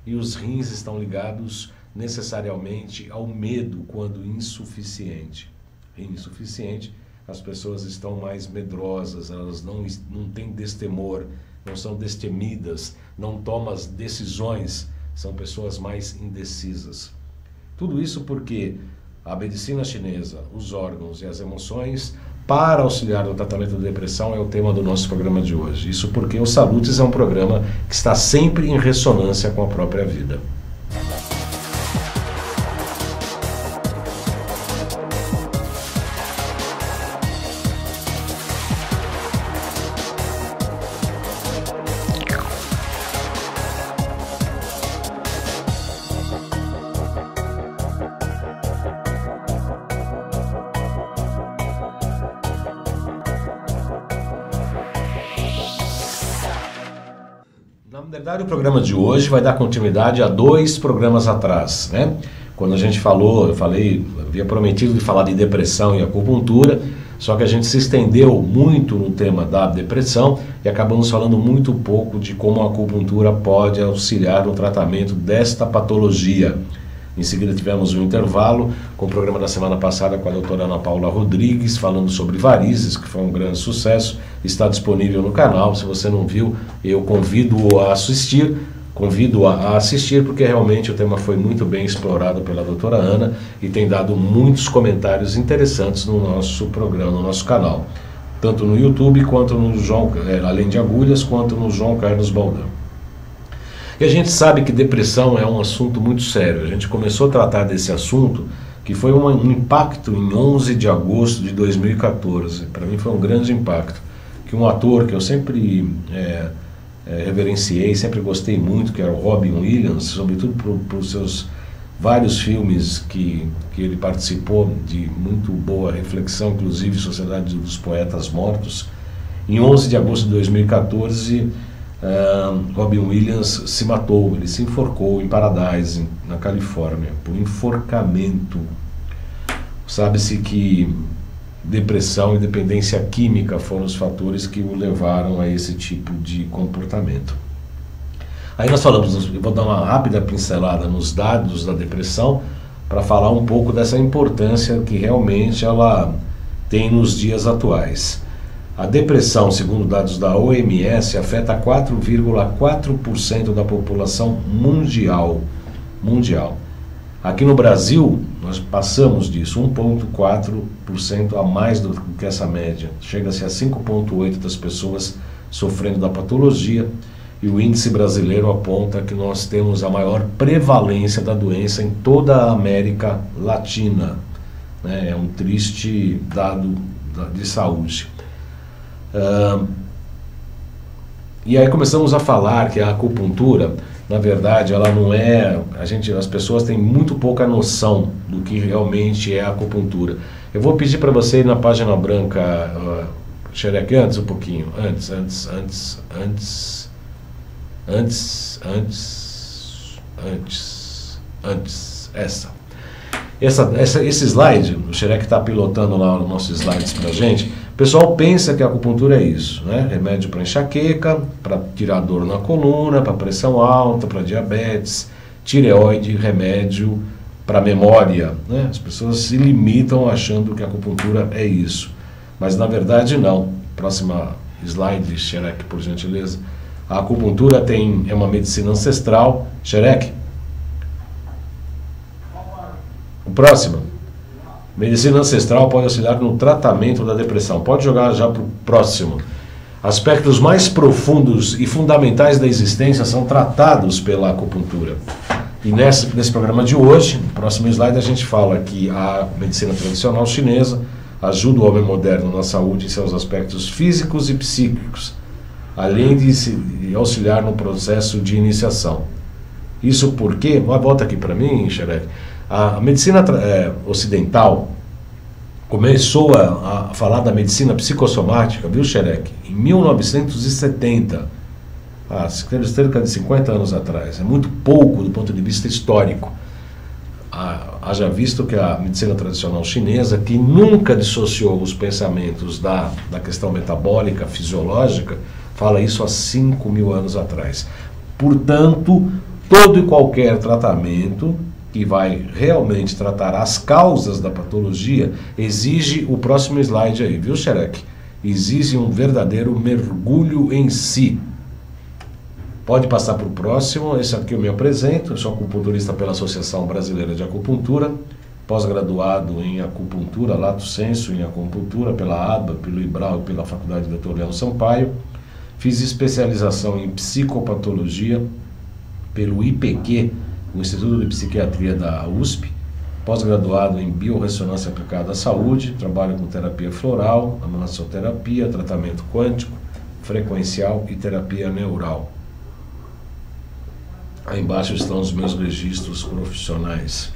e os rins estão ligados necessariamente ao medo quando insuficiente. Rim insuficiente, as pessoas estão mais medrosas, elas não têm destemor, não são destemidas, não tomam as decisões, são pessoas mais indecisas. Tudo isso porque a medicina chinesa, os órgãos e as emoções, para auxiliar no tratamento da depressão, é o tema do nosso programa de hoje. Isso porque o Salutes é um programa que está sempre em ressonância com a própria vida. Na verdade, o programa de hoje vai dar continuidade a 2 programas atrás, né? Quando a gente falou, havia prometido de falar de depressão e acupuntura, só que a gente se estendeu muito no tema da depressão e acabamos falando muito pouco de como a acupuntura pode auxiliar no tratamento desta patologia. Em seguida tivemos um intervalo com o programa da semana passada com a doutora Ana Paula Rodrigues, falando sobre varizes, que foi um grande sucesso, está disponível no canal. Se você não viu, eu convido a assistir, porque realmente o tema foi muito bem explorado pela doutora Ana e tem dado muitos comentários interessantes no nosso programa, no nosso canal, tanto no YouTube, quanto no João, além de agulhas, quanto no João Carlos Baldão. E a gente sabe que depressão é um assunto muito sério. A gente começou a tratar desse assunto, que foi um impacto em 11 de agosto de 2014. Para mim foi um grande impacto. Que um ator que eu sempre reverenciei, sempre gostei muito, que era o Robin Williams, sobretudo por seus vários filmes que ele participou, de muito boa reflexão, inclusive Sociedade dos Poetas Mortos. Em 11 de agosto de 2014... Robin Williams se matou, ele se enforcou em Paradise, na Califórnia, por enforcamento. Sabe-se que depressão e dependência química foram os fatores que o levaram a esse tipo de comportamento. Aí nós falamos, eu vou dar uma rápida pincelada nos dados da depressão para falar um pouco dessa importância que realmente ela tem nos dias atuais. A depressão, segundo dados da OMS, afeta 4,4% da população mundial. Aqui no Brasil, nós passamos disso, 1,4% a mais do que essa média. Chega-se a 5,8% das pessoas sofrendo da patologia, e o índice brasileiro aponta que nós temos a maior prevalência da doença em toda a América Latina. É um triste dado de saúde. E aí começamos a falar que a acupuntura, na verdade, ela não é... as pessoas têm muito pouca noção do que realmente é a acupuntura. Eu vou pedir para você ir na página branca, Xerec, antes um pouquinho, antes, esse slide, o Xerec está pilotando lá os nossos slides para a gente. O pessoal pensa que a acupuntura é isso, né? Remédio para enxaqueca, para tirar dor na coluna, para pressão alta, para diabetes, tireoide, remédio para memória, né? As pessoas se limitam achando que a acupuntura é isso, mas na verdade não. Próxima slide, Xerec, por gentileza. A acupuntura é uma medicina ancestral. Xerec? O próximo. Medicina ancestral pode auxiliar no tratamento da depressão. Pode jogar já para o próximo. Aspectos mais profundos e fundamentais da existência são tratados pela acupuntura. E nesse programa de hoje, no próximo slide, a gente fala que a medicina tradicional chinesa ajuda o homem moderno na saúde em seus aspectos físicos e psíquicos, além de auxiliar no processo de iniciação. Isso porque, volta aqui para mim, Xerec, a medicina ocidental começou a falar da medicina psicossomática, viu, Xerec, em 1970, cerca de 50 anos atrás. É muito pouco do ponto de vista histórico. Haja visto que a medicina tradicional chinesa, que nunca dissociou os pensamentos da questão metabólica, fisiológica, fala isso há 5.000 anos atrás. Portanto, todo e qualquer tratamento que vai realmente tratar as causas da patologia exige o próximo slide aí, viu, Xerec? Exige um verdadeiro mergulho em si. Pode passar para o próximo. Esse aqui eu me apresento, eu sou acupunturista pela Associação Brasileira de Acupuntura, pós-graduado em acupuntura, lato sensu em acupuntura pela ABA, pelo IBRAU e pela Faculdade Dr. Leão Sampaio. Fiz especialização em psicopatologia pelo IPQ, o Instituto de Psiquiatria da USP, pós-graduado em biorressonância aplicada à saúde, trabalho com terapia floral, massoterapia, tratamento quântico, frequencial e terapia neural. Aí embaixo estão os meus registros profissionais.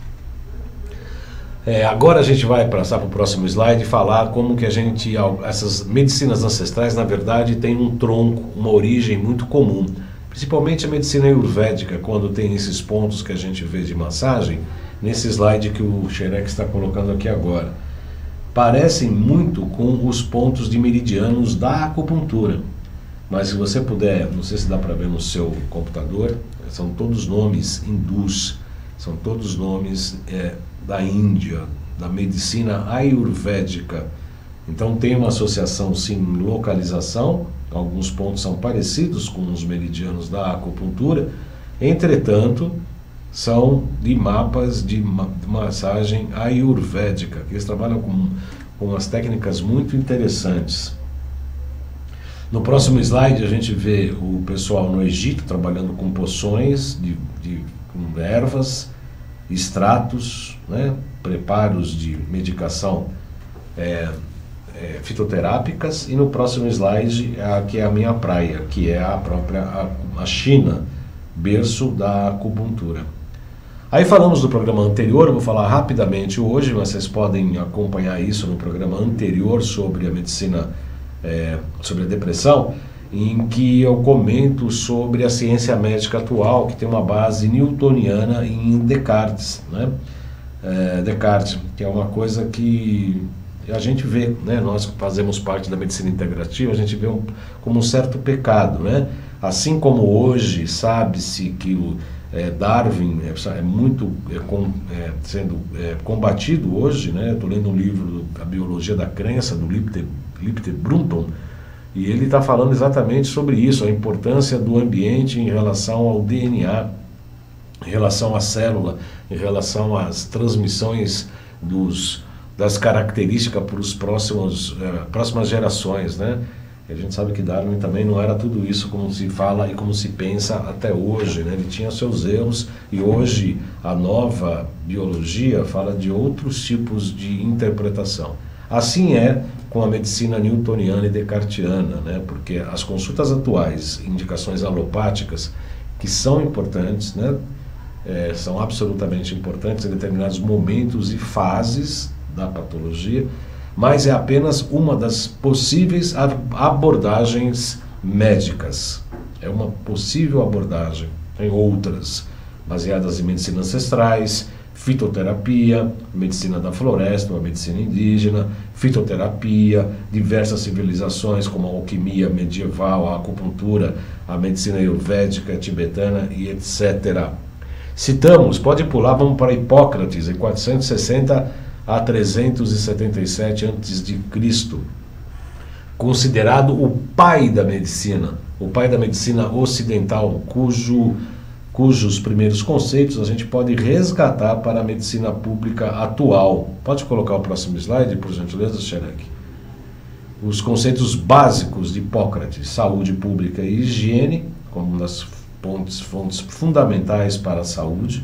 Agora a gente vai passar para o próximo slide e falar como que essas medicinas ancestrais, na verdade, têm um tronco, uma origem muito comum. Principalmente a medicina ayurvédica, quando tem esses pontos que a gente vê de massagem, nesse slide que o Xerec está colocando aqui agora. Parecem muito com os pontos de meridianos da acupuntura. Mas se você puder, não sei se dá para ver no seu computador, são todos nomes hindus, são todos nomes da Índia, da medicina ayurvédica. Então tem uma associação sim em localização, alguns pontos são parecidos com os meridianos da acupuntura, entretanto são de mapas de massagem ayurvédica, que eles trabalham com umas técnicas muito interessantes. No próximo slide a gente vê o pessoal no Egito trabalhando com poções, com ervas, extratos, né, preparos de medicação fitoterápicas, e no próximo slide aqui é a minha praia, que é a própria a China, berço da acupuntura. Aí falamos do programa anterior, eu vou falar rapidamente hoje, mas vocês podem acompanhar isso no programa anterior sobre a medicina, sobre a depressão, em que eu comento sobre a ciência médica atual, que tem uma base newtoniana em Descartes, né? Descartes, que é uma coisa que a gente vê, né? Nós que fazemos parte da medicina integrativa, a gente vê como um certo pecado, né? Assim como hoje sabe-se que Darwin sendo combatido hoje, né? Estou lendo um livro A Biologia da Crença, do Lipter Brunton, e ele está falando exatamente sobre isso, a importância do ambiente em relação ao DNA, em relação à célula, em relação às transmissões das características para os próximas gerações, né? E a gente sabe que Darwin também não era tudo isso como se fala e como se pensa até hoje, né? Ele tinha seus erros, e hoje a nova biologia fala de outros tipos de interpretação. Assim é com a medicina newtoniana e descartiana, né? Porque as consultas atuais, indicações alopáticas, que são importantes, né? São absolutamente importantes em determinados momentos e fases da patologia, mas é apenas uma das possíveis abordagens médicas. É uma possível abordagem. Tem outras, baseadas em medicina ancestrais, fitoterapia, medicina da floresta, a medicina indígena, fitoterapia, diversas civilizações como a alquimia medieval, a acupuntura, a medicina ayurvédica, tibetana e etc. Citamos, pode pular, vamos para Hipócrates, em 460 a 377 a.C., considerado o pai da medicina ocidental, cujos primeiros conceitos a gente pode resgatar para a medicina pública atual. Pode colocar o próximo slide, por gentileza, Xerec? Os conceitos básicos de Hipócrates: saúde pública e higiene, como uma das fontes fundamentais para a saúde;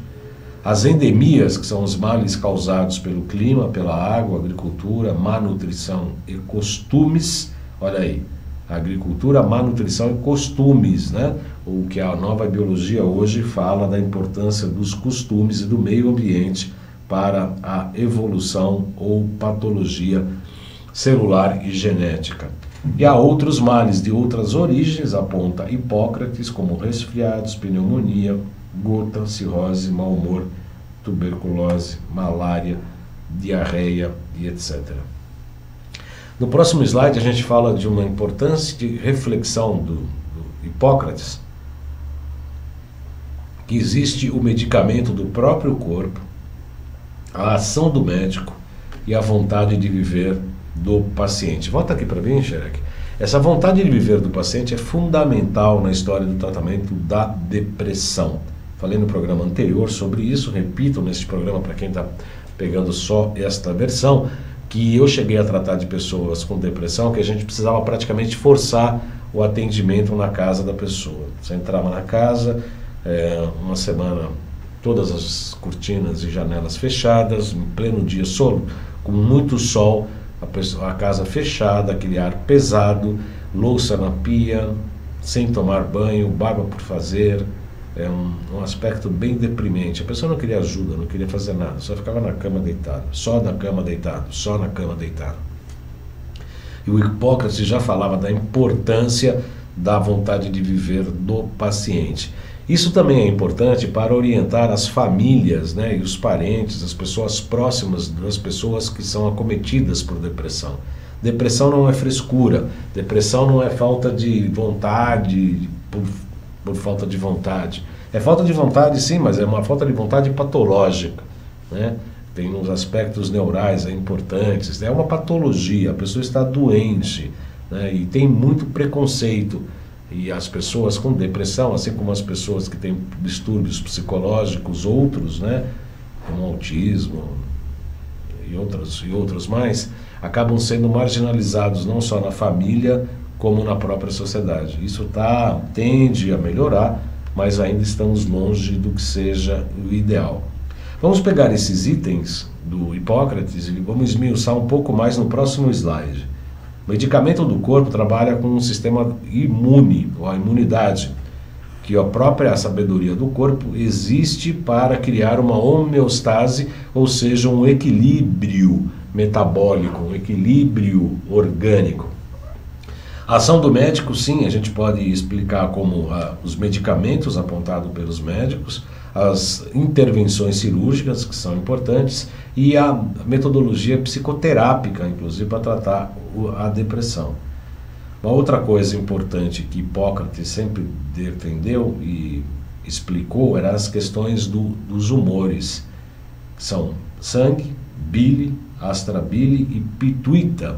as endemias, que são os males causados pelo clima, pela água, agricultura, má nutrição e costumes. Olha aí, agricultura, má nutrição e costumes, né? O que a nova biologia hoje fala da importância dos costumes e do meio ambiente para a evolução ou patologia celular e genética. E há outros males de outras origens, aponta Hipócrates, como resfriados, pneumonia, gota, cirrose, mau humor, tuberculose, malária, diarreia e etc. No próximo slide a gente fala de uma importante reflexão do Hipócrates, que existe o medicamento do próprio corpo, a ação do médico e a vontade de viver do paciente. Volta aqui para mim, Xerec. Essa vontade de viver do paciente é fundamental na história do tratamento da depressão. Falei no programa anterior sobre isso, repito neste programa para quem está pegando só esta versão, que eu cheguei a tratar de pessoas com depressão que a gente precisava praticamente forçar o atendimento na casa da pessoa. Você entrava na casa, uma semana, todas as cortinas e janelas fechadas, em pleno dia com muito sol, a casa fechada, aquele ar pesado, louça na pia, sem tomar banho, barba por fazer, um aspecto bem deprimente. A pessoa não queria ajuda, não queria fazer nada, só ficava na cama deitado, só na cama deitado, só na cama deitado. E o Hipócrates já falava da importância da vontade de viver do paciente. Isso também é importante para orientar as famílias, né, e os parentes, as pessoas próximas das pessoas que são acometidas por depressão. Depressão não é frescura, depressão não é falta de vontade, por falta de vontade. É falta de vontade sim, mas é uma falta de vontade patológica, né? Tem uns aspectos neurais importantes, é uma patologia, a pessoa está doente, né, e tem muito preconceito. E as pessoas com depressão, assim como as pessoas que têm distúrbios psicológicos, outros, né, como autismo e outros mais, acabam sendo marginalizados não só na família, como na própria sociedade. Isso tende a melhorar, mas ainda estamos longe do que seja o ideal. Vamos pegar esses itens do Hipócrates e vamos esmiuçar um pouco mais no próximo slide. O medicamento do corpo trabalha com um sistema imune, ou a imunidade, que a própria sabedoria do corpo existe para criar uma homeostase, ou seja, um equilíbrio metabólico, um equilíbrio orgânico. A ação do médico, sim, a gente pode explicar como os medicamentos apontados pelos médicos, as intervenções cirúrgicas, que são importantes, e a metodologia psicoterápica, inclusive, para tratar a depressão. Uma outra coisa importante que Hipócrates sempre defendeu e explicou eram as questões dos humores, que são sangue, bile, astrabile e pituita.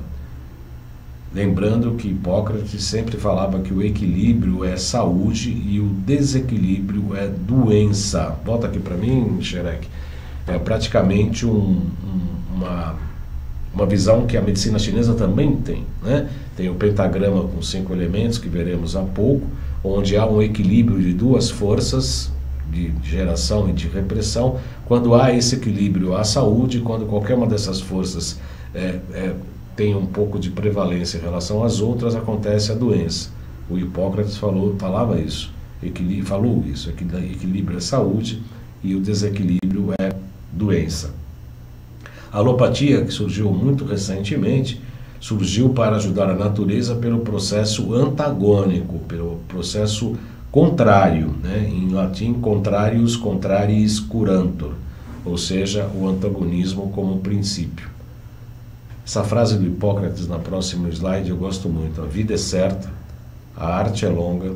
Lembrando que Hipócrates sempre falava que o equilíbrio é saúde e o desequilíbrio é doença. Volta aqui para mim, Xerec. É praticamente uma visão que a medicina chinesa também tem, né? Tem o pentagrama com 5 elementos, que veremos há pouco, onde há um equilíbrio de duas forças, de geração e de repressão. Quando há esse equilíbrio, há saúde. Quando qualquer uma dessas forças tem um pouco de prevalência em relação às outras, acontece a doença. O Hipócrates falava isso, falou isso, equilíbrio é saúde e o desequilíbrio é doença. A alopatia, que surgiu muito recentemente, surgiu para ajudar a natureza pelo processo antagônico, pelo processo contrário, né? Em latim, contrarius contrariis curantur, ou seja, o antagonismo como princípio. Essa frase do Hipócrates na próxima slide eu gosto muito. A vida é certa, a arte é longa,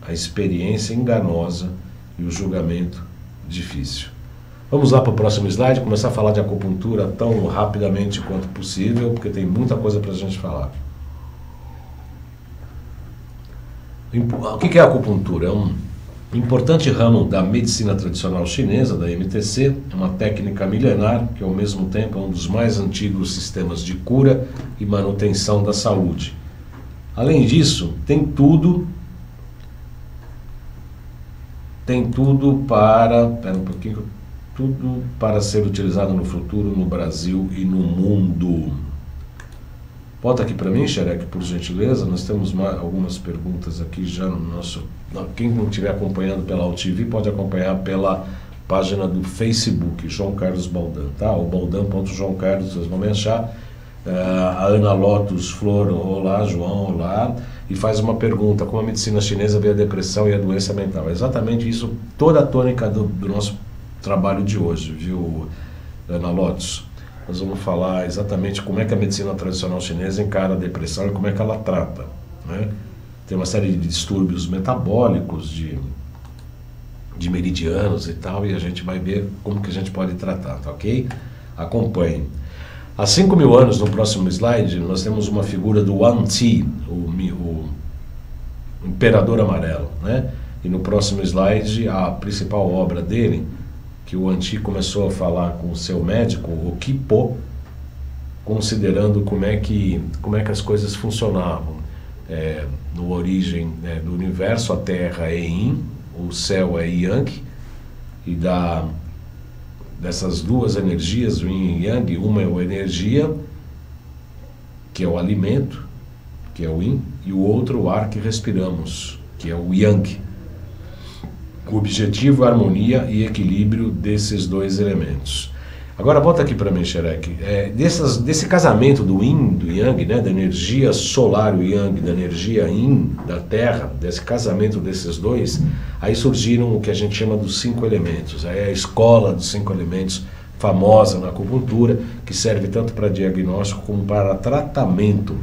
a experiência enganosa e o julgamento difícil. Vamos lá para o próximo slide, começar a falar de acupuntura tão rapidamente quanto possível, porque tem muita coisa para a gente falar. O que é a acupuntura? É um importante ramo da medicina tradicional chinesa, da MTC, é uma técnica milenar que ao mesmo tempo é um dos mais antigos sistemas de cura e manutenção da saúde. Além disso, tem tudo para ser utilizado no futuro no Brasil e no mundo. Volta aqui para mim, Xerec, por gentileza. Nós temos algumas perguntas aqui já no nosso... Quem não estiver acompanhando pela UTV pode acompanhar pela página do Facebook, João Carlos Baldan, tá? O baldan.joãocarlos, vocês vão me achar. A Ana Lotus Flor, olá, João, olá. E faz uma pergunta: como a medicina chinesa vê a depressão e a doença mental? É exatamente isso, toda a tônica do nosso trabalho de hoje, viu, Ana Lotus? Nós vamos falar exatamente como é que a medicina tradicional chinesa encara a depressão e como é que ela trata, né? Tem uma série de distúrbios metabólicos, de meridianos e tal, e a gente vai ver como que a gente pode tratar, tá ok? Acompanhe. Há 5.000 anos, no próximo slide, nós temos uma figura do Yuan Ti, o Imperador Amarelo, né? E no próximo slide, a principal obra dele, que o Yuan Ti começou a falar com o seu médico, o Qipo, considerando como é que as coisas funcionavam. No origem do universo, a Terra é Yin, o céu é Yang, e dessas duas energias, o Yin e Yang, uma é a energia, que é o alimento, que é o Yin, e o outro o ar que respiramos, que é o Yang. O objetivo é a harmonia e equilíbrio desses dois elementos. Agora volta aqui para mim, Xerec. Desse casamento do Yin, do Yang, né, da energia solar, o Yang, da energia Yin, da Terra, desse casamento desses dois, aí surgiram o que a gente chama dos 5 elementos. Aí é a escola dos 5 elementos, famosa na acupuntura, que serve tanto para diagnóstico como para tratamento.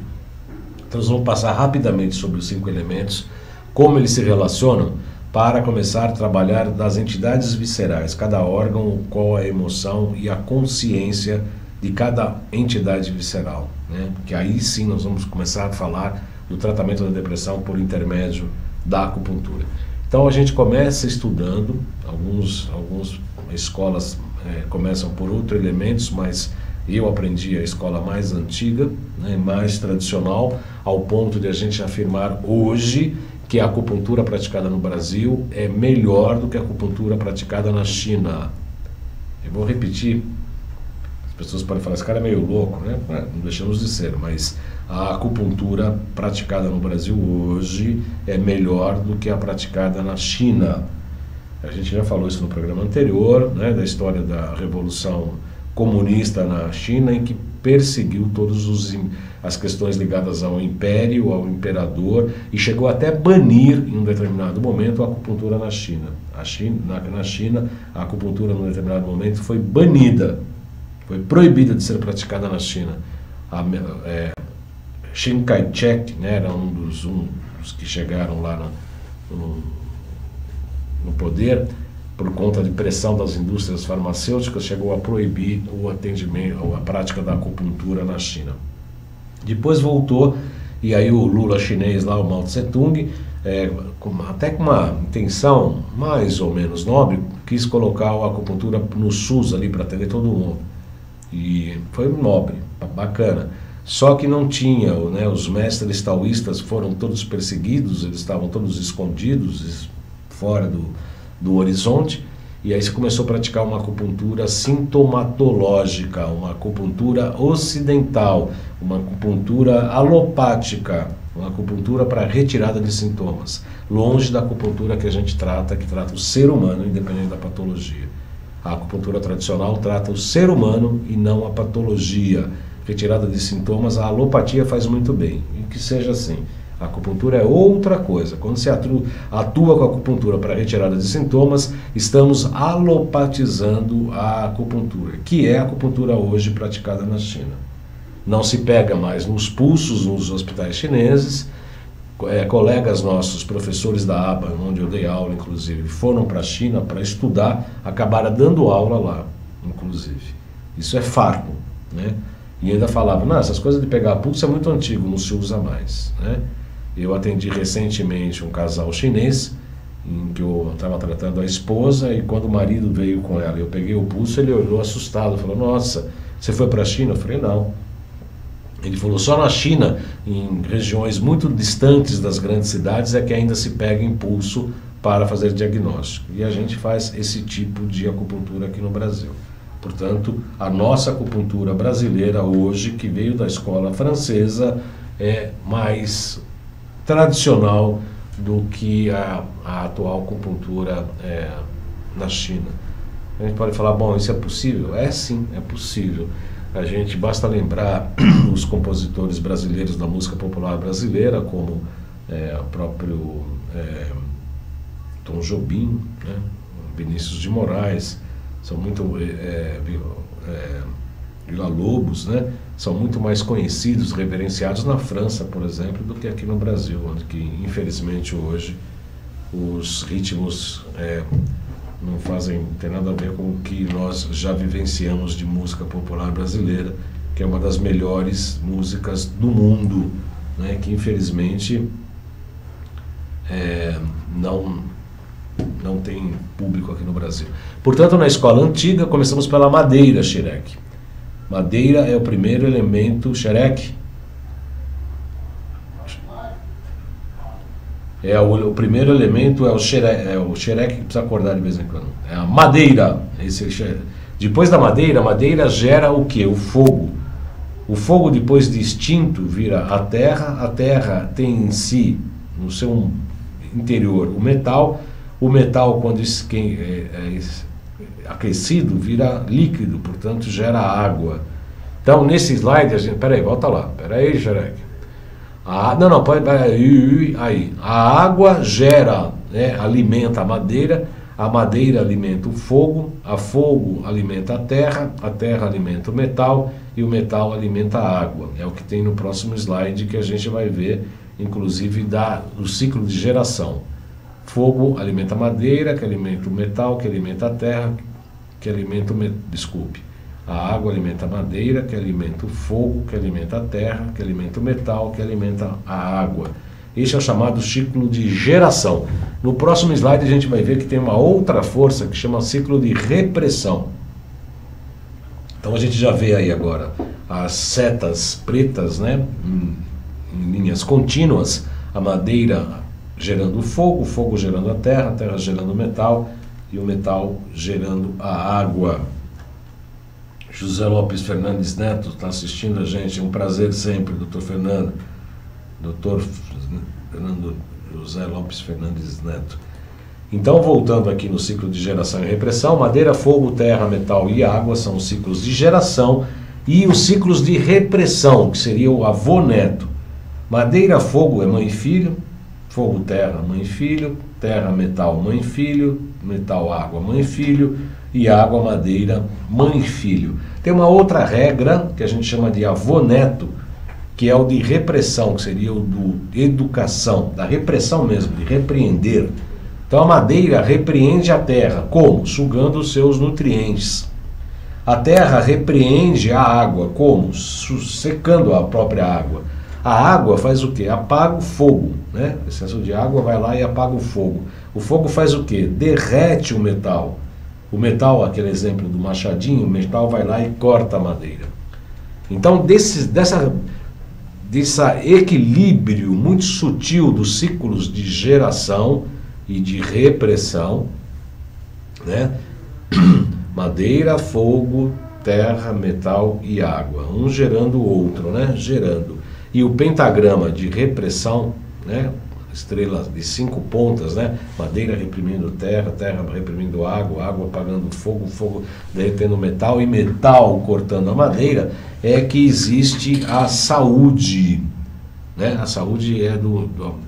Então nós vamos passar rapidamente sobre os 5 elementos, como eles se relacionam, para começar a trabalhar das entidades viscerais, cada órgão, qual a emoção e a consciência de cada entidade visceral, né? Que aí sim nós vamos começar a falar do tratamento da depressão por intermédio da acupuntura. Então a gente começa estudando, algumas escolas começam por outros elementos, mas eu aprendi a escola mais antiga, né, mais tradicional, ao ponto de a gente afirmar hoje que a acupuntura praticada no Brasil é melhor do que a acupuntura praticada na China. Eu vou repetir, as pessoas podem falar, esse cara é meio louco, né? Não deixamos de ser, mas a acupuntura praticada no Brasil hoje é melhor do que a praticada na China. A gente já falou isso no programa anterior, né, da história da Revolução Comunista na China, em que perseguiu todas as questões ligadas ao império, ao imperador, e chegou até a banir, em um determinado momento, a acupuntura na China. Na China, a acupuntura, num determinado momento, foi banida, foi proibida de ser praticada na China. Chiang Kai-shek, né, era um dos que chegaram lá no poder, por conta de pressão das indústrias farmacêuticas, chegou a proibir o atendimento, a prática da acupuntura na China. Depois voltou, e aí o Lula chinês lá, o Mao Tse-tung, até com uma intenção mais ou menos nobre, quis colocar a acupuntura no SUS ali para atender todo mundo. E foi nobre, bacana. Só que não tinha, né, os mestres taoístas foram todos perseguidos, eles estavam todos escondidos, fora do horizonte, e aí se começou a praticar uma acupuntura sintomatológica, uma acupuntura ocidental, uma acupuntura alopática, uma acupuntura para retirada de sintomas, longe da acupuntura que a gente trata, que trata o ser humano, independente da patologia. A acupuntura tradicional trata o ser humano e não a patologia. Retirada de sintomas, a alopatia faz muito bem, e que seja assim. A acupuntura é outra coisa. Quando se atua com a acupuntura para retirada de sintomas, estamos alopatizando a acupuntura, que é a acupuntura hoje praticada na China. Não se pega mais nos pulsos nos hospitais chineses. Colegas nossos, professores da ABA, onde eu dei aula, inclusive, foram para a China para estudar, acabaram dando aula lá, inclusive. Isso é fato, né? E ainda falavam, não, essas coisas de pegar pulso é muito antigo, não se usa mais, né? Eu atendi recentemente um casal chinês, em que eu estava tratando a esposa, e quando o marido veio com ela, eu peguei o pulso, ele olhou assustado, falou, nossa, você foi para a China? Eu falei, não. Ele falou, só na China, em regiões muito distantes das grandes cidades, é que ainda se pega em pulso para fazer diagnóstico. E a gente faz esse tipo de acupuntura aqui no Brasil. Portanto, a nossa acupuntura brasileira hoje, que veio da escola francesa, é mais tradicional do que a atual acupuntura na China. A gente pode falar, bom, isso é possível? É sim, é possível. A gente basta lembrar os compositores brasileiros da música popular brasileira, como o próprio Tom Jobim, né, Vinícius de Moraes, são muito Villa-Lobos, né, são muito mais conhecidos, reverenciados na França, por exemplo, do que aqui no Brasil, onde que, infelizmente, hoje os ritmos não tem nada a ver com o que nós já vivenciamos de música popular brasileira, que é uma das melhores músicas do mundo, né, que infelizmente não tem público aqui no Brasil. Portanto, na escola antiga, começamos pela madeira, Xerec. Madeira é o primeiro elemento, Xerec. O primeiro elemento é o xerec que precisa acordar de vez em quando. É a madeira. Depois da madeira, a madeira gera o quê? O fogo. O fogo, depois de extinto, vira a terra tem em si, no seu interior, o metal. O metal, quando é aquecido, vira líquido, portanto gera água. Então, nesse slide, a gente... Peraí, volta lá. Peraí, xerec. Pode aí. A água gera, né, alimenta a madeira alimenta o fogo alimenta a terra alimenta o metal e o metal alimenta a água. É o que tem no próximo slide que a gente vai ver, inclusive do ciclo de geração. Fogo alimenta a madeira, que alimenta o metal, que alimenta a terra, que alimenta a água alimenta a madeira, que alimenta o fogo, que alimenta a terra, que alimenta o metal, que alimenta a água. Este é o chamado ciclo de geração. No próximo slide a gente vai ver que tem uma outra força que chama ciclo de repressão. Então a gente já vê aí agora as setas pretas, né, em linhas contínuas, a madeira gerando o fogo gerando a terra gerando o metal e o metal gerando a água. José Lopes Fernandes Neto está assistindo a gente, é um prazer sempre, doutor Fernando. Doutor Fernando José Lopes Fernandes Neto. Então, voltando aqui no ciclo de geração e repressão, madeira, fogo, terra, metal e água são os ciclos de geração e os ciclos de repressão, que seria o avô-neto. Madeira, fogo é mãe e filho, fogo, terra, mãe e filho, terra, metal, mãe e filho, metal, água, mãe e filho, e água, madeira, mãe e filho. Tem uma outra regra que a gente chama de avô-neto, que é o de repressão, que seria o do educação, da repressão mesmo, de repreender. Então a madeira repreende a terra, como? Sugando os seus nutrientes. A terra repreende a água, como? Secando a própria água. A água faz o quê? Apaga o fogo, né? O excesso de água vai lá e apaga o fogo. O fogo faz o quê? Derrete o metal. O metal, aquele exemplo do machadinho, o metal vai lá e corta a madeira. Então, desse equilíbrio muito sutil dos ciclos de geração e de repressão, né? Madeira, fogo, terra, metal e água, um gerando o outro, né? Gerando. E o pentagrama de repressão, né? Estrela de 5 pontas, né? Madeira reprimindo terra, terra reprimindo água, água apagando fogo, fogo derretendo metal e metal cortando a madeira, é que existe a saúde, né? A saúde é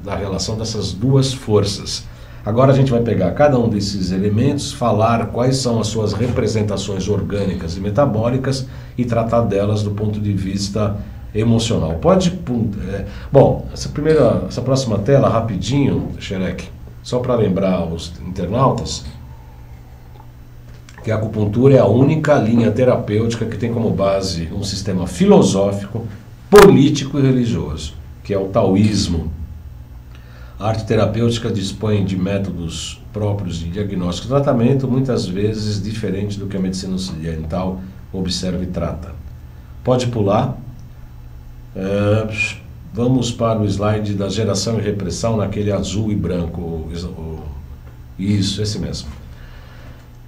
da relação dessas duas forças. Agora a gente vai pegar cada um desses elementos, falar quais são as suas representações orgânicas e metabólicas e tratar delas do ponto de vista emocional. Bom, essa próxima tela, rapidinho, Xerec, só para lembrar os internautas que a acupuntura é a única linha terapêutica que tem como base um sistema filosófico, político e religioso, que é o taoísmo. A arte terapêutica dispõe de métodos próprios de diagnóstico e tratamento, muitas vezes diferente do que a medicina ocidental observa e trata. Pode pular. Vamos para o slide da geração e repressão, naquele azul e branco. Isso, esse mesmo.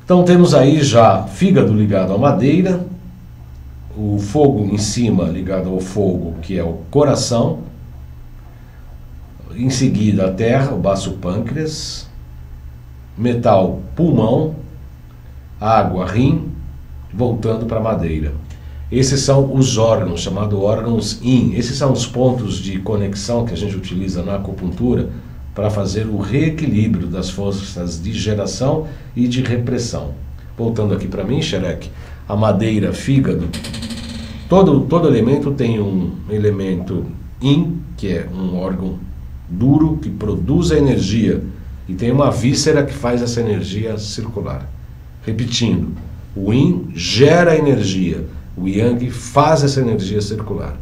Então temos aí já fígado ligado à madeira, o fogo em cima ligado ao fogo, que é o coração, em seguida a terra, o baço pâncreas, metal, pulmão, água, rim, voltando para a madeira. Esses são os órgãos, chamados órgãos yin. Esses são os pontos de conexão que a gente utiliza na acupuntura para fazer o reequilíbrio das forças de geração e de repressão. Voltando aqui para mim, Xerec, a madeira, fígado, todo elemento tem um elemento yin, que é um órgão duro que produz a energia e tem uma víscera que faz essa energia circular. Repetindo, o yin gera energia, o yang faz essa energia circular.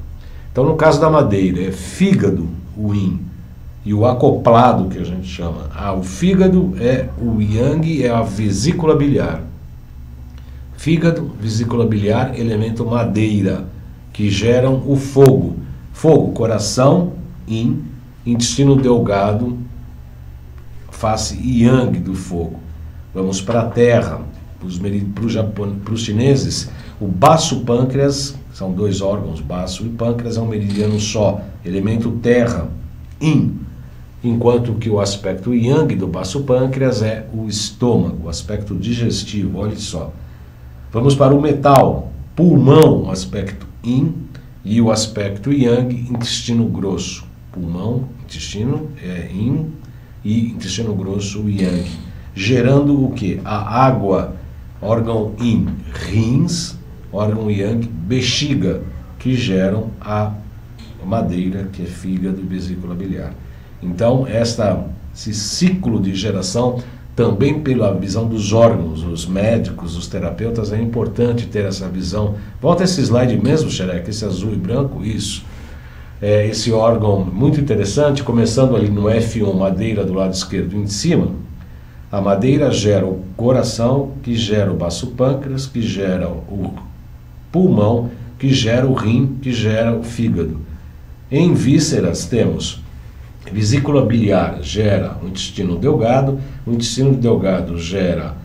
Então, no caso da madeira, é fígado o yin e o acoplado que a gente chama. O fígado é o yang, é a vesícula biliar. Fígado, vesícula biliar, elemento madeira, que geram o fogo. Fogo, coração, yin, intestino delgado, face yang do fogo. Vamos para a terra. Para os chineses, o baço pâncreas, são dois órgãos, baço e pâncreas, é um meridiano só, elemento terra, yin. Enquanto que o aspecto yang do baço pâncreas é o estômago, o aspecto digestivo, olha só. Vamos para o metal, pulmão, aspecto yin, e o aspecto yang, intestino grosso. Pulmão, intestino é yin e intestino grosso, yang. Gerando o que? A água, órgão yin, rins, órgão yang, bexiga, que geram a madeira, que é fígado e vesícula biliar. Então, esse ciclo de geração, também pela visão dos órgãos, os médicos, os terapeutas, é importante ter essa visão. Volta esse slide mesmo, Xerec, esse azul e branco, isso. Esse órgão muito interessante, começando ali no F1, madeira do lado esquerdo em cima. A madeira gera o coração, que gera o baço pâncreas, que gera o pulmão, que gera o rim, que gera o fígado. Em vísceras temos vesícula biliar, gera o intestino delgado gera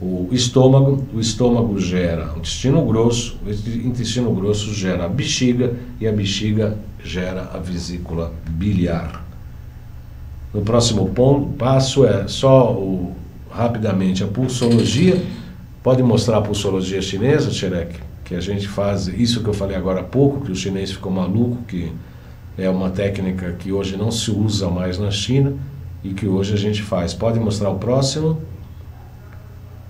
o estômago gera o intestino grosso gera a bexiga e a bexiga gera a vesícula biliar. No próximo passo é só rapidamente a pulsologia. Pode mostrar a pulsologia chinesa, Xerec? Que a gente faz isso que eu falei agora há pouco, que o chinês ficou maluco, que é uma técnica que hoje não se usa mais na China e que hoje a gente faz. Pode mostrar o próximo?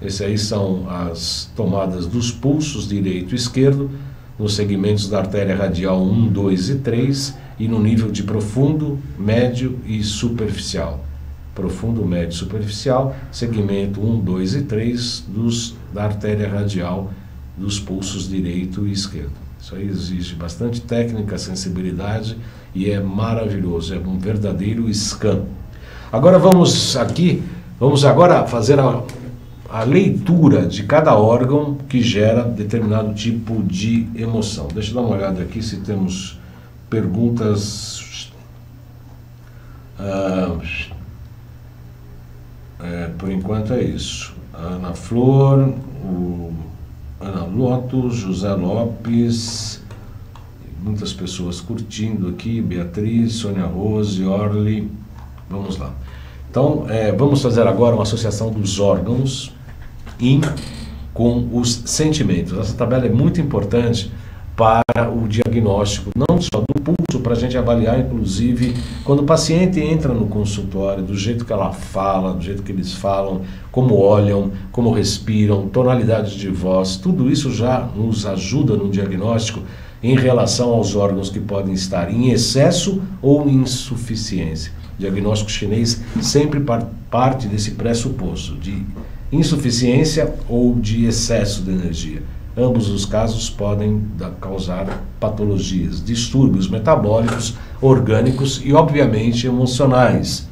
Esse aí são as tomadas dos pulsos direito e esquerdo, nos segmentos da artéria radial 1, 2 e 3 e no nível de profundo, médio e superficial. Profundo, médio e superficial, segmento 1, 2 e 3 da artéria radial dos pulsos direito e esquerdo. Isso aí exige bastante técnica, sensibilidade e é maravilhoso, é um verdadeiro scan. Agora vamos agora fazer a leitura de cada órgão que gera determinado tipo de emoção. Deixa eu dar uma olhada aqui se temos perguntas. Por enquanto é isso. Ana Flor, Ana Loto, José Lopes, muitas pessoas curtindo aqui, Beatriz, Sônia Rose, Orly. Vamos lá. Então, vamos fazer agora uma associação dos órgãos com os sentimentos. Essa tabela é muito importante para o diagnóstico, não só do pulso, para a gente avaliar, inclusive, quando o paciente entra no consultório, do jeito que ela fala, do jeito que eles falam, como olham, como respiram, tonalidades de voz, tudo isso já nos ajuda no diagnóstico em relação aos órgãos que podem estar em excesso ou em insuficiência. O diagnóstico chinês sempre parte desse pressuposto de insuficiência ou de excesso de energia. Ambos os casos podem causar patologias, distúrbios metabólicos, orgânicos e, obviamente, emocionais.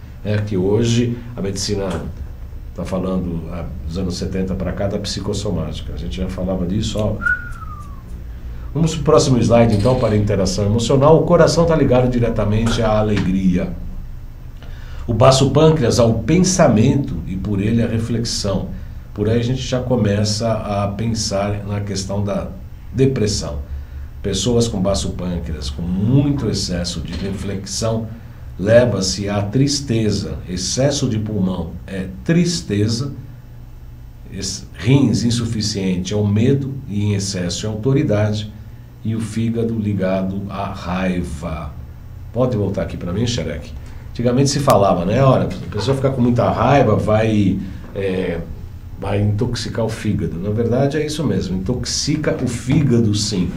Que hoje a medicina está falando, dos anos 70 para cá, da psicossomática. A gente já falava disso. Vamos para o próximo slide, então, para a interação emocional. O coração está ligado diretamente à alegria. O baço pâncreas ao pensamento e, por ele, à reflexão. Por aí a gente já começa a pensar na questão da depressão. Pessoas com baço pâncreas, com muito excesso de reflexão, leva-se à tristeza. Excesso de pulmão é tristeza, rins insuficiente é o medo e em excesso é autoridade, e o fígado ligado à raiva. Pode voltar aqui para mim, Xerec? Antigamente se falava, né? Olha, a pessoa ficar com muita raiva vai intoxicar o fígado. Na verdade é isso mesmo, intoxica o fígado sim.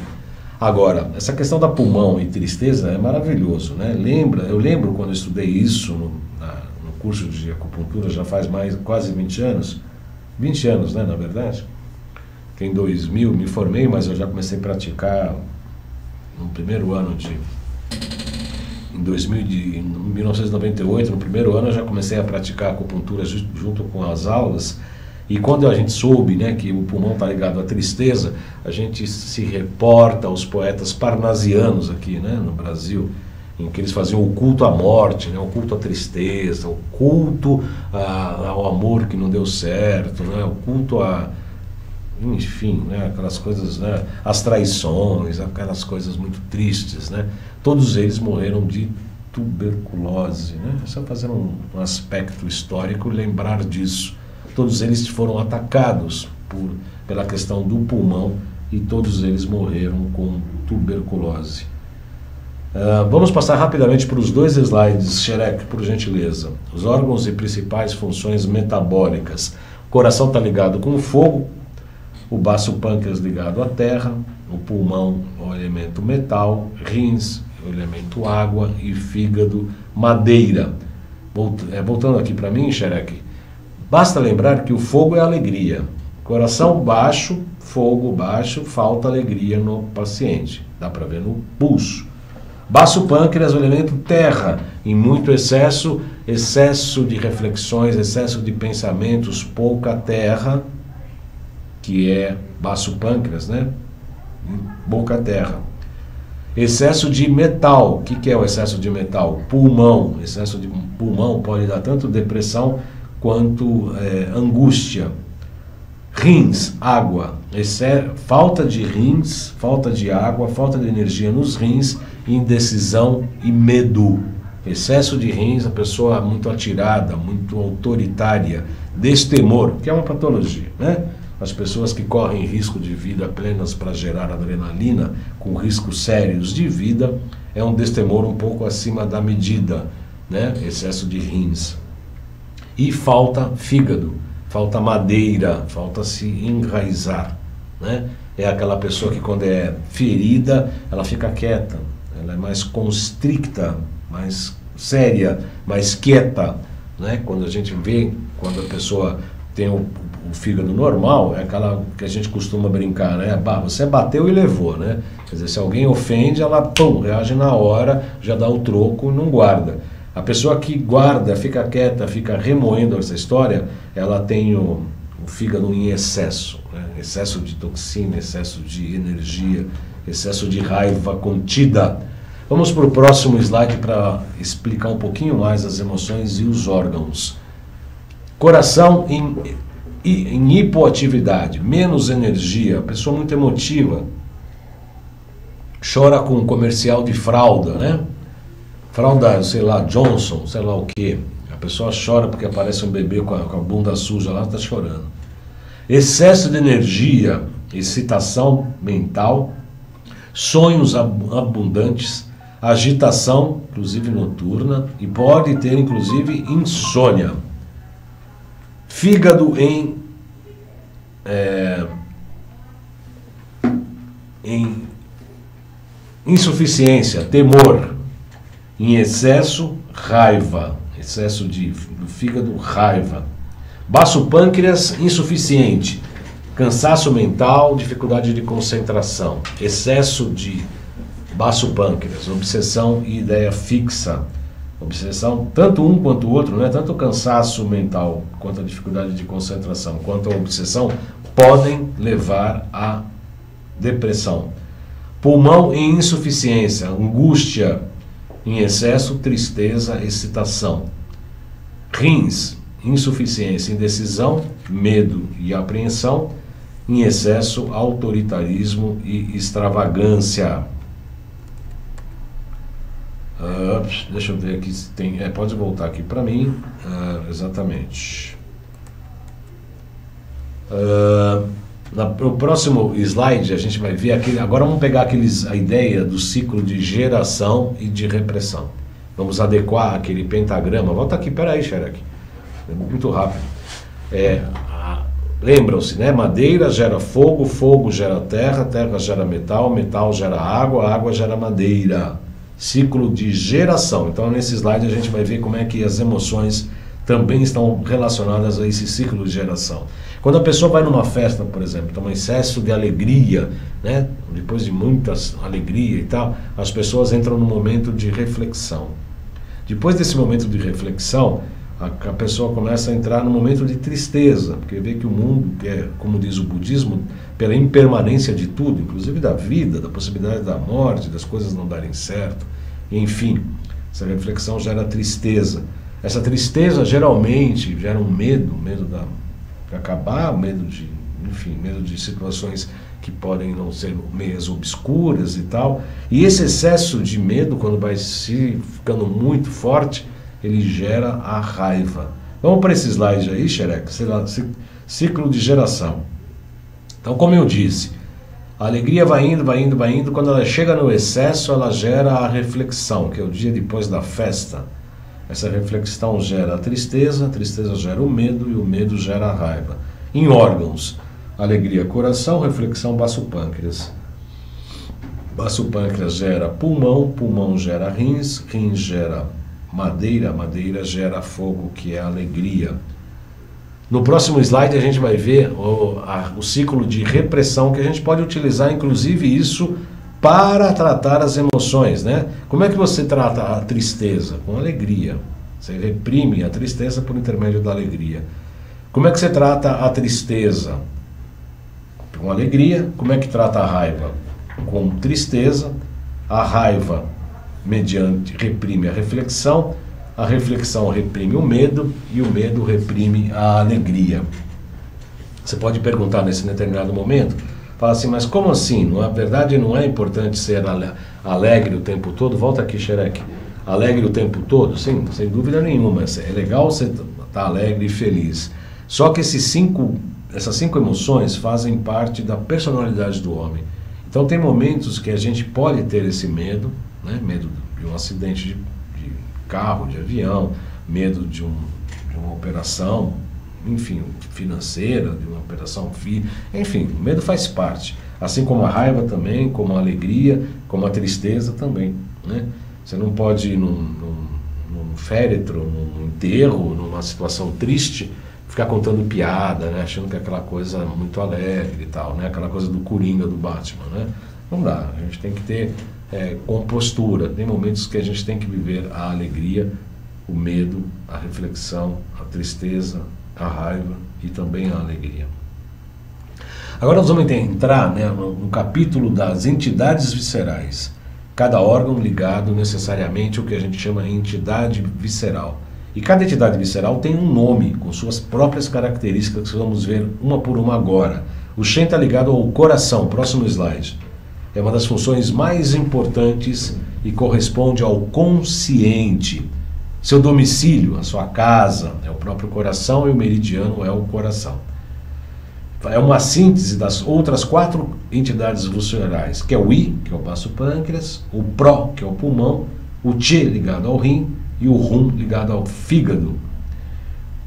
Agora, essa questão da pulmão e tristeza é maravilhoso, né? Eu lembro quando eu estudei isso no curso de acupuntura já faz quase 20 anos. 20 anos, né, na verdade. Que em 2000 me formei, mas eu já comecei a praticar no primeiro ano em 1998, no primeiro ano eu já comecei a praticar acupuntura junto com as aulas. E quando a gente soube, né, que o pulmão está ligado à tristeza, a gente se reporta aos poetas parnasianos aqui, né, no Brasil, em que eles faziam o culto à morte, né, o culto à tristeza, o culto ao amor que não deu certo, né, o culto enfim, né, aquelas coisas, né, as traições, aquelas coisas muito tristes, né. Todos eles morreram de tuberculose, né. Só fazer um aspecto histórico, lembrar disso. Todos eles foram atacados pela questão do pulmão e todos eles morreram com tuberculose. Vamos passar rapidamente para os 2 slides, Xerec, por gentileza. Os órgãos e principais funções metabólicas. O coração está ligado com o fogo, o baço pâncreas ligado à terra, o pulmão, o elemento metal, rins, o elemento água e fígado, madeira. Voltando aqui para mim, Xerec, basta lembrar que o fogo é alegria. Coração baixo, fogo baixo, falta alegria no paciente. Dá para ver no pulso. Baço pâncreas, o elemento terra, em muito excesso de reflexões, excesso de pensamentos, pouca terra, que é baço pâncreas, né? Pouca terra. Excesso de metal, o que é o excesso de metal? Pulmão. Excesso de pulmão pode dar tanto depressão quanto angústia. Rins, água. Falta de rins, falta de água, falta de energia nos rins, indecisão e medo. Excesso de rins, a pessoa muito atirada, muito autoritária, destemor, que é uma patologia, né? As pessoas que correm risco de vida apenas para gerar adrenalina, com riscos sérios de vida, é um destemor um pouco acima da medida, né? Excesso de rins. E falta fígado, falta madeira, falta se enraizar, né? É aquela pessoa que quando é ferida, ela fica quieta, ela é mais constricta, mais séria, mais quieta, né? Quando a gente vê, quando a pessoa tem o fígado normal, é aquela que a gente costuma brincar, né? Você bateu e levou, né? Quer dizer, se alguém ofende, ela pum, reage na hora, já dá o troco e não guarda. A pessoa que guarda, fica quieta, fica remoendo essa história, ela tem o fígado em excesso, né? Excesso de toxina, excesso de energia, excesso de raiva contida. Vamos para o próximo slide para explicar um pouquinho mais as emoções e os órgãos. Coração em hipoatividade, menos energia, pessoa muito emotiva, chora com um comercial de fralda, né? Fralda, sei lá, Johnson, sei lá o que. A pessoa chora porque aparece um bebê com a bunda suja lá, está chorando. Excesso de energia, excitação mental, sonhos abundantes, agitação, inclusive noturna, e pode ter inclusive insônia. Fígado em insuficiência, temor. Em excesso, raiva. Excesso do fígado, raiva. Baço pâncreas, insuficiente. Cansaço mental, dificuldade de concentração. Excesso de baço pâncreas, obsessão e ideia fixa. Obsessão, tanto um quanto o outro, né? Tanto o cansaço mental quanto a dificuldade de concentração, quanto a obsessão, podem levar à depressão. Pulmão em insuficiência, angústia em excesso, tristeza, excitação. Rins, insuficiência, indecisão, medo e apreensão. Em excesso, autoritarismo e extravagância. Deixa eu ver aqui se tem. Pode voltar aqui para mim. Exatamente. No próximo slide a gente vai ver aquele. Agora vamos pegar a ideia do ciclo de geração e de repressão. Vamos adequar aquele pentagrama. Volta aqui, peraí, Xerec. É muito rápido. Lembram-se, né? Madeira gera fogo, fogo gera terra, terra gera metal, metal gera água, água gera madeira. Ciclo de geração. Então nesse slide a gente vai ver como é que as emoções também estão relacionadas a esse ciclo de geração. Quando a pessoa vai numa festa, por exemplo, tem um excesso de alegria, né? Depois de muita alegria e tal, as pessoas entram num momento de reflexão. Depois desse momento de reflexão, a pessoa começa a entrar num momento de tristeza, porque vê que o mundo, como diz o budismo, pela impermanência de tudo, inclusive da vida, da possibilidade da morte, das coisas não darem certo, enfim, essa reflexão gera tristeza. Essa tristeza geralmente gera um medo de acabar, medo de situações que podem não ser meias obscuras e tal. E esse excesso de medo, quando vai se ficando muito forte, ele gera a raiva. Vamos para esse slide aí, Xerec, ciclo de geração. Então, como eu disse, a alegria vai indo, quando ela chega no excesso, ela gera a reflexão, que é o dia depois da festa. Essa reflexão gera a tristeza gera o medo, e o medo gera a raiva. Em órgãos, alegria, coração, reflexão, baço pâncreas. Baço pâncreas gera pulmão, pulmão gera rins, rins gera madeira, madeira gera fogo, que é a alegria. No próximo slide a gente vai ver o ciclo de repressão, que a gente pode utilizar, inclusive, isso para tratar as emoções, né? Como é que você trata a tristeza? Com alegria. Você reprime a tristeza por intermédio da alegria. Como é que você trata a tristeza? Com alegria. Como é que trata a raiva? Com tristeza. A raiva reprime a reflexão reprime o medo, e o medo reprime a alegria. Você pode perguntar nesse determinado momento, fala assim, mas como assim? Na verdade não é importante ser alegre o tempo todo? Volta aqui, Xerec. Alegre o tempo todo? Sim, sem dúvida nenhuma. É legal você estar alegre e feliz. Só que essas cinco emoções fazem parte da personalidade do homem. Então tem momentos que a gente pode ter esse medo, né? Medo de um acidente de carro, de avião, medo de uma operação, enfim, financeira, de uma operação enfim, o medo faz parte, assim como a raiva também, como a alegria, como a tristeza também, né? Você não pode ir num féretro, num enterro, numa situação triste, ficar contando piada, né? Achando que é aquela coisa muito alegre e tal, né? Aquela coisa do Coringa, do Batman, né? Não dá, a gente tem que ter compostura. Tem momentos que a gente tem que viver a alegria, o medo, a reflexão, a tristeza, a raiva e também a alegria. Agora nós vamos entrar, né, no capítulo das entidades viscerais. Cada órgão ligado necessariamente ao que a gente chama de entidade visceral. E cada entidade visceral tem um nome, com suas próprias características, que vamos ver uma por uma agora. O Shen está ligado ao coração, próximo slide. É uma das funções mais importantes e corresponde ao consciente. Seu domicílio, a sua casa, é o próprio coração, e o meridiano é o coração. É uma síntese das outras 4 entidades viscerais, que é o I, que é o baço pâncreas, o Pro, que é o pulmão, o Che ligado ao rim e o Rum ligado ao fígado.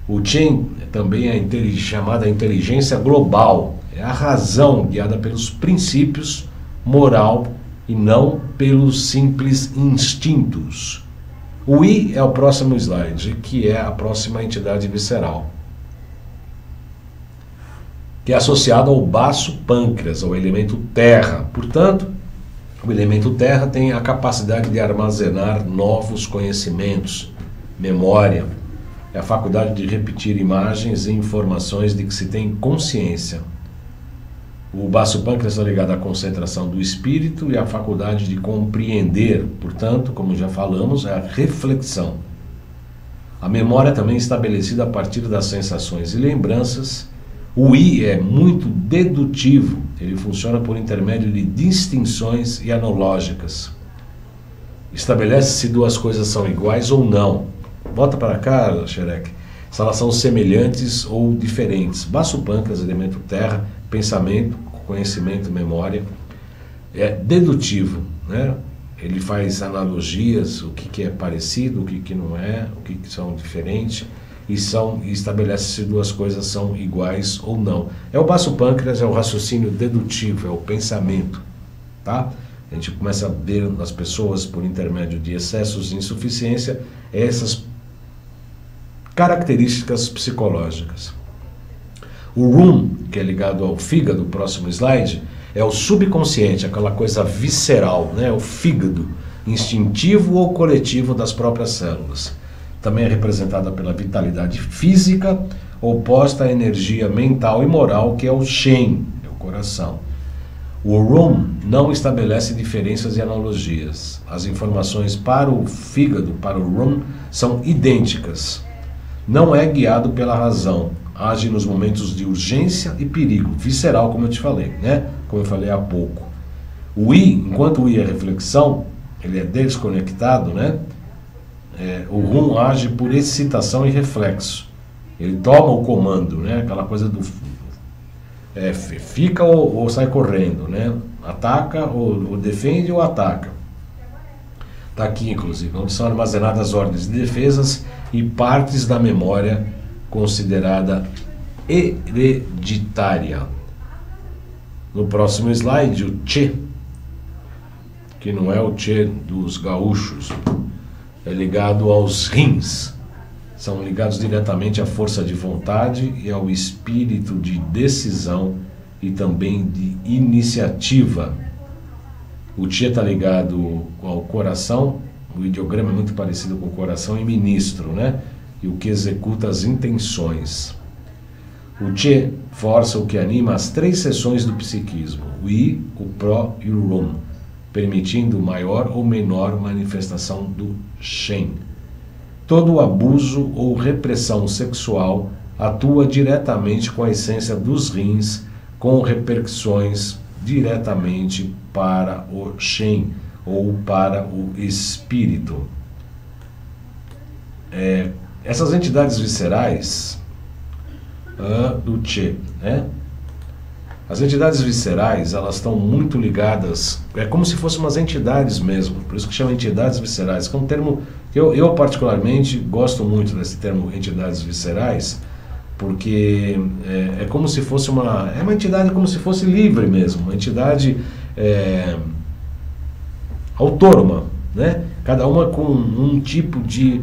O Chen também é chamada inteligência global, é a razão guiada pelos princípios moral e não pelos simples instintos. O I é o próximo slide, que é a próxima entidade visceral, que é associado ao baço pâncreas, ao elemento terra. Portanto, o elemento terra tem a capacidade de armazenar novos conhecimentos, memória, é a faculdade de repetir imagens e informações de que se tem consciência. O baço pâncreas está ligado à concentração do espírito e à faculdade de compreender, portanto, como já falamos, é a reflexão. A memória também é estabelecida a partir das sensações e lembranças. O I é muito dedutivo, ele funciona por intermédio de distinções e analógicas. Estabelece-se se 2 coisas são iguais ou não. Volta para cá, Xerec. Se elas são semelhantes ou diferentes. Baço pâncreas, elemento terra, pensamento, conhecimento, memória. É dedutivo, né? Ele faz analogias, o que é parecido, o que não é, o que são diferentes, e estabelece se 2 coisas são iguais ou não. É o baço pâncreas, é o raciocínio dedutivo, é o pensamento, tá? A gente começa a ver nas pessoas, por intermédio de excessos de insuficiência, essas Características psicológicas. O RUM, que é ligado ao fígado, próximo slide, é o subconsciente, aquela coisa visceral, né? O fígado, instintivo ou coletivo das próprias células. Também é representada pela vitalidade física, oposta à energia mental e moral, que é o Shen, é o coração. O RUM não estabelece diferenças e analogias. As informações para o fígado, para o RUM, são idênticas. Não é guiado pela razão. Age nos momentos de urgência e perigo, visceral, como eu te falei, né? Como eu falei há pouco. O I, enquanto o I é reflexão, ele é desconectado, né? O RUM age por excitação e reflexo. Ele toma o comando, né? Aquela coisa do fica ou sai correndo, né? Ataca ou defende ou ataca. Está aqui, inclusive, onde são armazenadas as ordens de defesas e partes da memória considerada hereditária. No próximo slide, o Che, que não é o Che dos gaúchos, é ligado aos rins. São ligados diretamente à força de vontade e ao espírito de decisão e também de iniciativa. O Che está ligado ao coração, o ideograma é muito parecido com o coração e ministro, né? E o que executa as intenções. O Che força o que anima as 3 seções do psiquismo, o I, o Pro e o RUM, permitindo maior ou menor manifestação do Shen. Todo abuso ou repressão sexual atua diretamente com a essência dos rins, com repercussões diretamente para o Shen ou para o espírito. Essas entidades viscerais do Che, né? As entidades viscerais, elas estão muito ligadas, é como se fossem umas entidades mesmo, por isso que chama entidades viscerais, que é um termo que eu particularmente gosto muito desse termo entidades viscerais, porque é como se fosse uma entidade como se fosse livre mesmo, uma entidade autônoma, né? Cada uma com um tipo de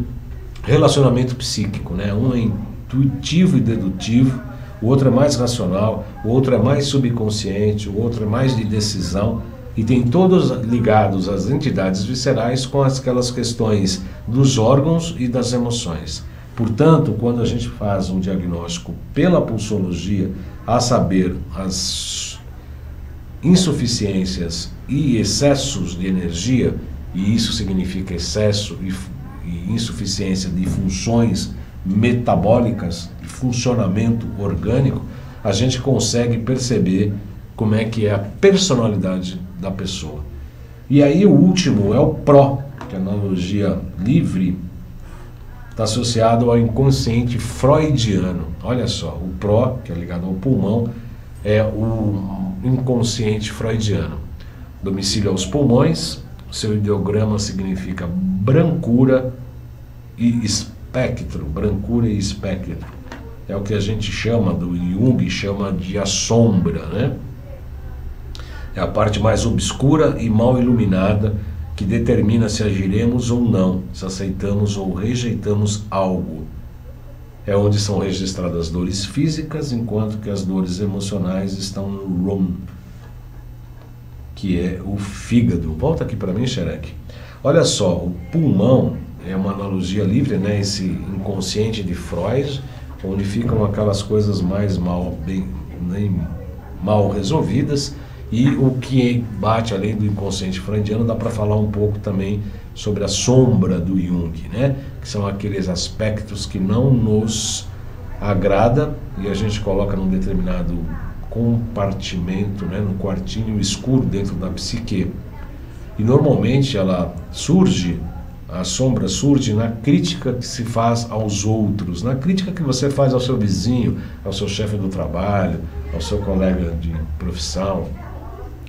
relacionamento psíquico, né? Um é intuitivo e dedutivo, o outro é mais racional, o outro é mais subconsciente, o outro é mais de decisão, e tem todos ligados às entidades viscerais com aquelas questões dos órgãos e das emoções. Portanto, quando a gente faz um diagnóstico pela pulsologia, a saber, as insuficiências e excessos de energia, e isso significa excesso e insuficiência de funções metabólicas, de funcionamento orgânico, a gente consegue perceber como é que é a personalidade da pessoa. E aí o último é o Pro, que é a analogia livre, está associado ao inconsciente freudiano. Olha só, o Pro, que é ligado ao pulmão, é o inconsciente freudiano. Domicílio aos pulmões, seu ideograma significa brancura e espectro, brancura e espectro. É o que a gente chama, do Jung chama de a sombra, né? É a parte mais obscura e mal iluminada que determina se agiremos ou não, se aceitamos ou rejeitamos algo. É onde são registradas dores físicas, enquanto que as dores emocionais estão no RUM, que é o fígado. Volta aqui para mim, Xerec. Olha só, o pulmão é uma analogia livre, né? Esse inconsciente de Freud, onde ficam aquelas coisas mais mal resolvidas, e o que bate além do inconsciente freudiano, dá para falar um pouco também sobre a sombra do Jung, né? Que são aqueles aspectos que não nos agrada e a gente coloca num determinado compartimento, né? Num quartinho escuro dentro da psique. E normalmente ela surge, a sombra surge na crítica que se faz aos outros, na crítica que você faz ao seu vizinho, ao seu chefe do trabalho, ao seu colega de profissão,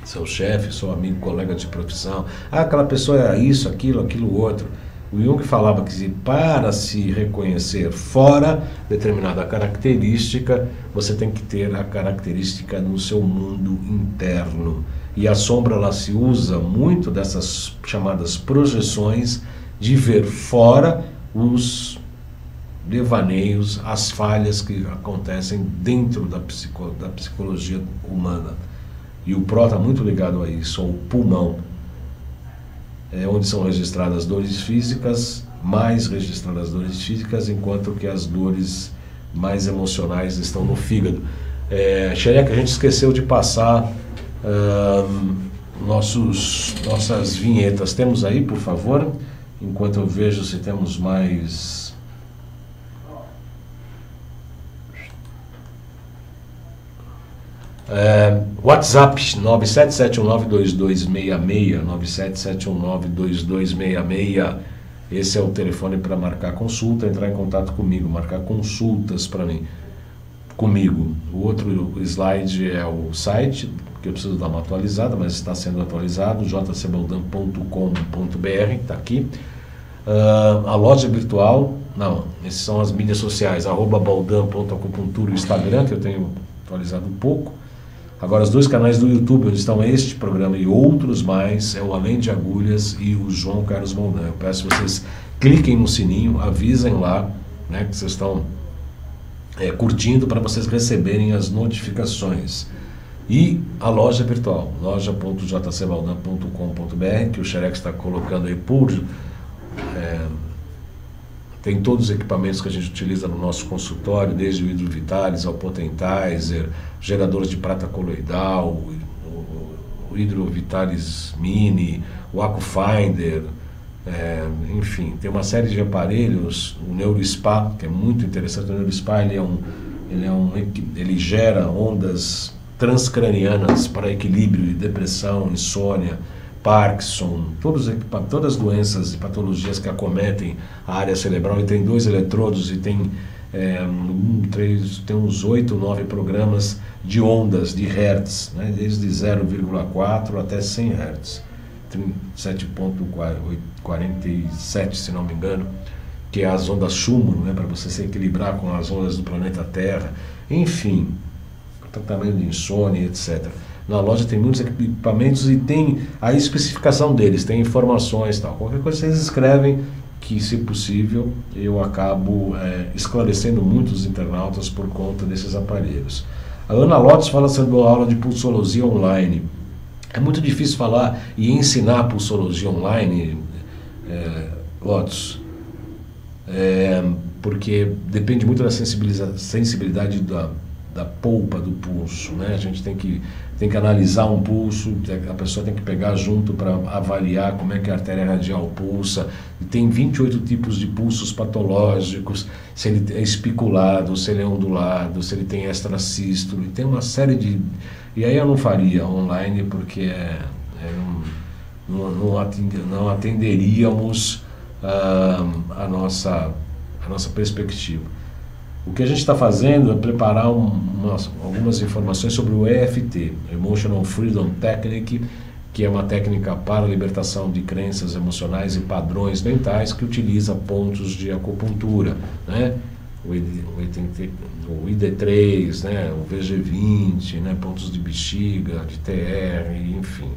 seu chefe, seu amigo, colega de profissão. Ah, aquela pessoa é isso, aquilo outro. O Jung falava que para se reconhecer fora determinada característica, você tem que ter a característica no seu mundo interno. E a sombra, ela se usa muito dessas chamadas projeções de ver fora os devaneios, as falhas que acontecem dentro da psicologia humana. E o pró está muito ligado a isso, ao pulmão, onde são registradas dores físicas, mais registradas dores físicas, enquanto que as dores mais emocionais estão no fígado. Xereca, a gente esqueceu de passar nossas vinhetas. Temos aí, por favor, enquanto eu vejo se temos mais... WhatsApp 977192266, 977192266. Esse é o telefone para marcar consulta, entrar em contato comigo, marcar consultas para mim, comigo. O outro slide é o site, que eu preciso dar uma atualizada, mas está sendo atualizado, jcbaldan.com.br, está aqui. A loja virtual, não, essas são as mídias sociais, @baldan.acupuntura, o Instagram, que eu tenho atualizado um pouco. Agora, os 2 canais do YouTube, onde estão este programa e outros mais, é o Além de Agulhas e o João Carlos Moldan. Eu peço que vocês cliquem no sininho, avisem lá, né, que vocês estão curtindo, para vocês receberem as notificações. E a loja virtual, loja.jcbaldan.com.br, que o Xereca está colocando aí tem todos os equipamentos que a gente utiliza no nosso consultório, desde o Hidrovitalis ao Potentizer, geradores de prata coloidal, o Hidrovitalis Mini, o AcuFinder, enfim, tem uma série de aparelhos. O NeuroSpa, que é muito interessante. O NeuroSpa ele gera ondas transcranianas para equilíbrio e depressão, insônia, Parkinson, todas as doenças e patologias que acometem a área cerebral. Ele tem 2 eletrodos e tem uns 8, 9 programas de ondas de Hertz, né, desde 0,4 até 100 Hertz, 7,47, se não me engano, que é as ondas Schumann, né, para você se equilibrar com as ondas do planeta Terra, enfim, tratamento de insônia, etc. Na loja tem muitos equipamentos e tem a especificação deles, tem informações e tal. Qualquer coisa vocês escrevem, que, se possível, eu acabo esclarecendo muitos internautas por conta desses aparelhos. A Ana Lotes fala sobre a aula de pulsologia online. É muito difícil falar e ensinar pulsologia online, Lotes, porque depende muito da sensibilidade da polpa do pulso, né? A gente tem que analisar um pulso, a pessoa tem que pegar junto para avaliar como é que a artéria radial pulsa. E tem 28 tipos de pulsos patológicos, se ele é espiculado, se ele é ondulado, se ele tem extrasístole, tem uma série de... E aí eu não faria online, porque não atenderíamos a nossa perspectiva. O que a gente está fazendo é preparar algumas informações sobre o EFT, Emotional Freedom Technique, que é uma técnica para a libertação de crenças emocionais e padrões mentais, que utiliza pontos de acupuntura, né? O ID3, né? O VG20, né? Pontos de bexiga, de TR, enfim.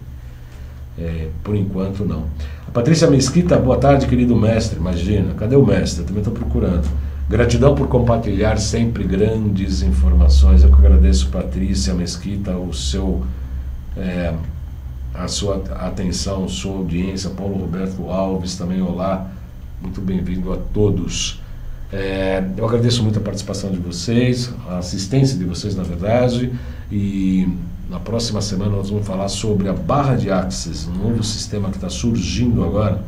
Por enquanto não. A Patrícia Mesquita, boa tarde, querido mestre. Imagina, cadê o mestre? Eu também estou procurando. Gratidão por compartilhar sempre grandes informações. Eu que agradeço, Patrícia Mesquita, a sua atenção, sua audiência. Paulo Roberto Alves também, olá, muito bem-vindo a todos. Eu agradeço muito a participação de vocês, a assistência de vocês, na verdade, e na próxima semana nós vamos falar sobre a barra de Axis, um novo sistema que está surgindo agora,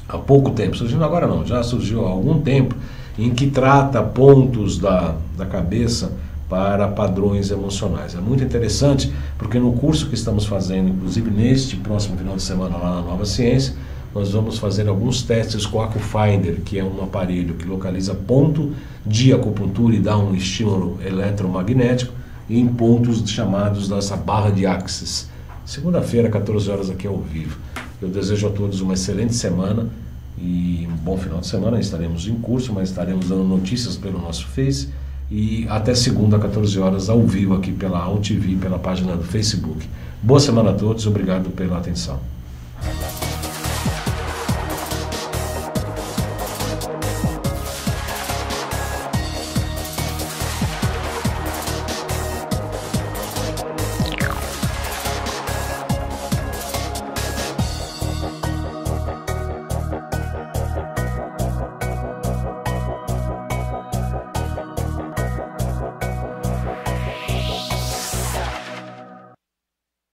há pouco tempo. Surgindo agora não, já surgiu há algum tempo, em que trata pontos da cabeça para padrões emocionais. É muito interessante, porque no curso que estamos fazendo, inclusive neste próximo final de semana lá na Nova Ciência, nós vamos fazer alguns testes com o AcuFinder, que é um aparelho que localiza ponto de acupuntura e dá um estímulo eletromagnético em pontos chamados dessa barra de Axis. Segunda-feira, 14 horas aqui ao vivo. Eu desejo a todos uma excelente semana e um bom final de semana. Estaremos em curso, mas estaremos dando notícias pelo nosso Face, e até segunda, 14 horas, ao vivo aqui pela AltV, pela página do Facebook. Boa semana a todos, obrigado pela atenção.